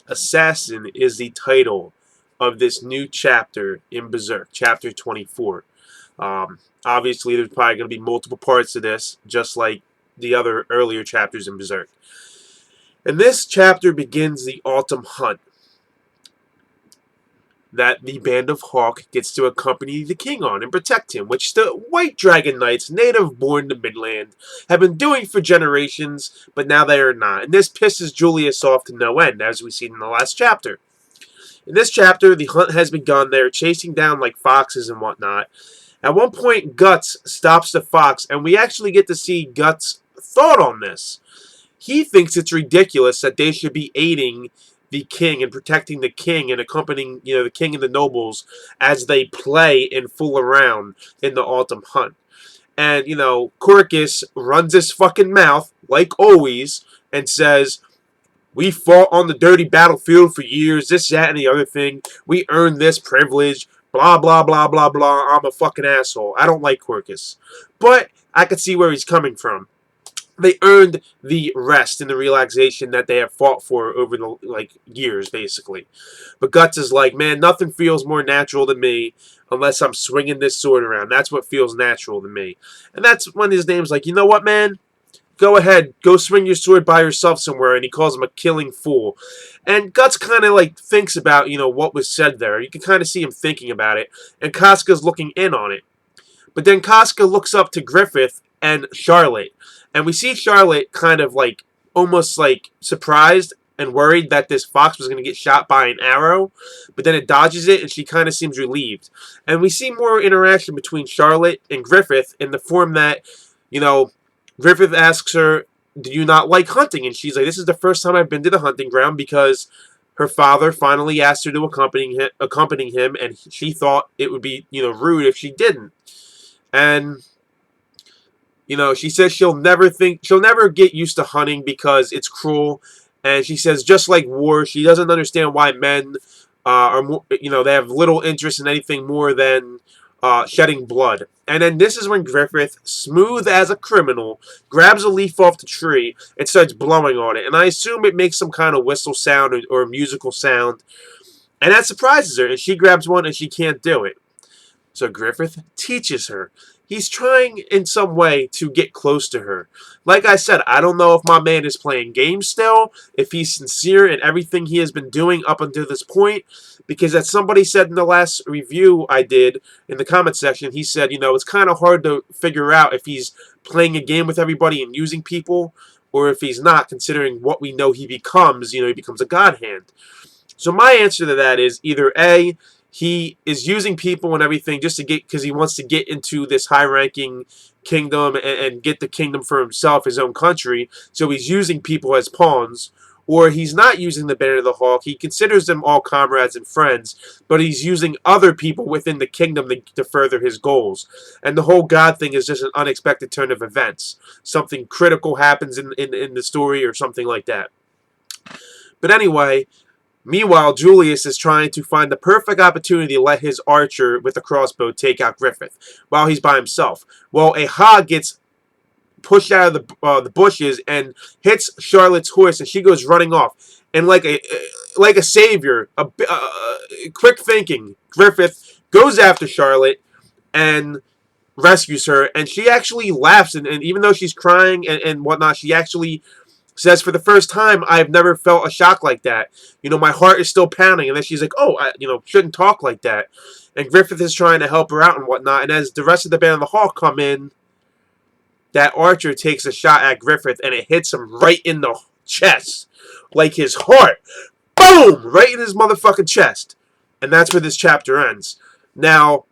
Assassin is the title of this new chapter in Berserk, chapter 24. Obviously, there's probably going to be multiple parts to this, just like the other earlier chapters in Berserk. And this chapter begins the autumn hunt that the band of Hawk gets to accompany the king on and protect him, which the White Dragon Knights, native born to Midland, have been doing for generations, but now they are not. And this pisses Julius off to no end, as we see in the last chapter. In this chapter, the hunt has begun. They're chasing down like foxes and whatnot. At one point, Guts stops the fox, and we actually get to see Guts' thought on this. He thinks it's ridiculous that they should be aiding the king and protecting the king and accompanying, the king and the nobles as they play and fool around in the autumn hunt. And, Corcus runs his fucking mouth, like always, and says, "We fought on the dirty battlefield for years, this, that, and the other thing. We earned this privilege, blah, blah, blah, blah, blah. I'm a fucking asshole." I don't like Corcus. But I can see where he's coming from. They earned the rest and the relaxation that they have fought for over the years, basically. But Guts is like, man, nothing feels more natural to me unless I'm swinging this sword around. That's what feels natural to me. And that's when his name's like, you know what, man? Go ahead, go swing your sword by yourself somewhere. And he calls him a killing fool. And Guts kind of thinks about, what was said there. You can kind of see him thinking about it. And Casca's looking in on it. But then Casca looks up to Griffith and Charlotte. And we see Charlotte kind of almost surprised and worried that this fox was going to get shot by an arrow. But then it dodges it and she kind of seems relieved. And we see more interaction between Charlotte and Griffith in the form that, Griffith asks her, "Do you not like hunting?" And she's like, "This is the first time I've been to the hunting ground," because her father finally asked her to accompany him, and she thought it would be, rude if she didn't. And she says she'll never get used to hunting because it's cruel. And she says, just like war, she doesn't understand why men are more, they have little interest in anything more than shedding blood. And then this is when Griffith, smooth as a criminal, grabs a leaf off the tree and starts blowing on it. And I assume it makes some kind of whistle sound or musical sound. And that surprises her. And she grabs one and she can't do it. So Griffith teaches her. He's trying in some way to get close to her. Like I said, I don't know if my man is playing games still, if he's sincere in everything he has been doing up until this point, because as somebody said in the last review I did in the comment section, he said, it's kind of hard to figure out if he's playing a game with everybody and using people, or if he's not, considering what we know he becomes. He becomes a god hand. So my answer to that is either A, he is using people and everything just to because he wants to get into this high-ranking kingdom and get the kingdom for himself, his own country. So he's using people as pawns. Or he's not using the Band of the Hawk. He considers them all comrades and friends, but he's using other people within the kingdom to further his goals. And the whole God thing is just an unexpected turn of events. Something critical happens in the story or something like that. But anyway, meanwhile, Julius is trying to find the perfect opportunity to let his archer with a crossbow take out Griffith while he's by himself. Well, a hog gets pushed out of the bushes and hits Charlotte's horse, and she goes running off. And like a savior, quick thinking, Griffith goes after Charlotte and rescues her. And she actually laughs, and even though she's crying and whatnot, she actually says, "For the first time, I've never felt a shock like that. My heart is still pounding." And then she's like, "Oh, I shouldn't talk like that." And Griffith is trying to help her out and whatnot. And as the rest of the Band of the Hawk come in, that archer takes a shot at Griffith, and it hits him right in the chest. Like his heart. Boom! Right in his motherfucking chest. And that's where this chapter ends. Now,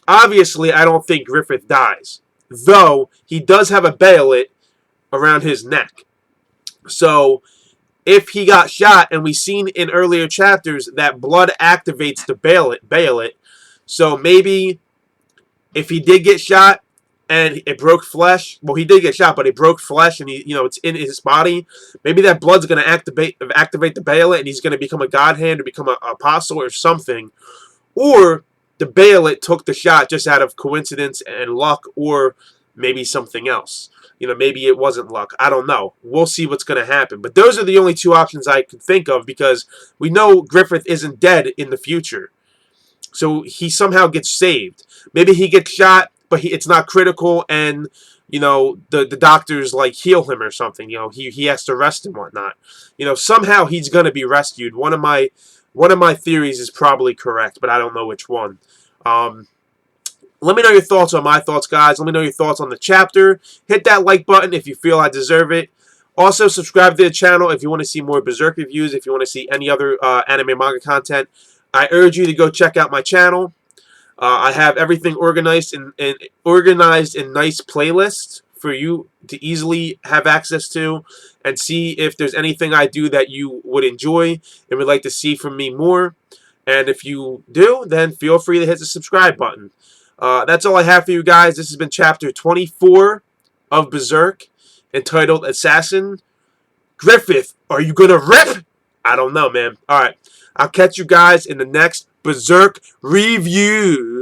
obviously, I don't think Griffith dies. Though, he does have a bayonet around his neck. So, if he got shot, and we've seen in earlier chapters that blood activates the bayonet, so maybe if he did get shot and it broke flesh, well, he did get shot, but it broke flesh, and it's in his body. Maybe that blood's going to activate the bayonet, and he's going to become a god hand or become an apostle or something. Or the bayonet took the shot just out of coincidence and luck, or maybe something else. You know, maybe it wasn't luck. I don't know. We'll see what's going to happen. But those are the only two options I could think of because we know Griffith isn't dead in the future. So he somehow gets saved. Maybe he gets shot, but it's not critical, and you know the doctors like heal him or something. You know he has to rest and whatnot. You know somehow he's gonna be rescued. One of my theories is probably correct, but I don't know which one. Let me know your thoughts on my thoughts, guys. Let me know your thoughts on the chapter. Hit that like button if you feel I deserve it. Also, subscribe to the channel if you want to see more Berserk reviews, if you want to see any other anime manga content. I urge you to go check out my channel. I have everything organized in nice playlists for you to easily have access to and see if there's anything I do that you would enjoy and would like to see from me more. And if you do, then feel free to hit the subscribe button. That's all I have for you guys. This has been chapter 24 of Berserk, entitled Assassin. Griffith, are you gonna rip? I don't know, man. Alright, I'll catch you guys in the next Berserk review.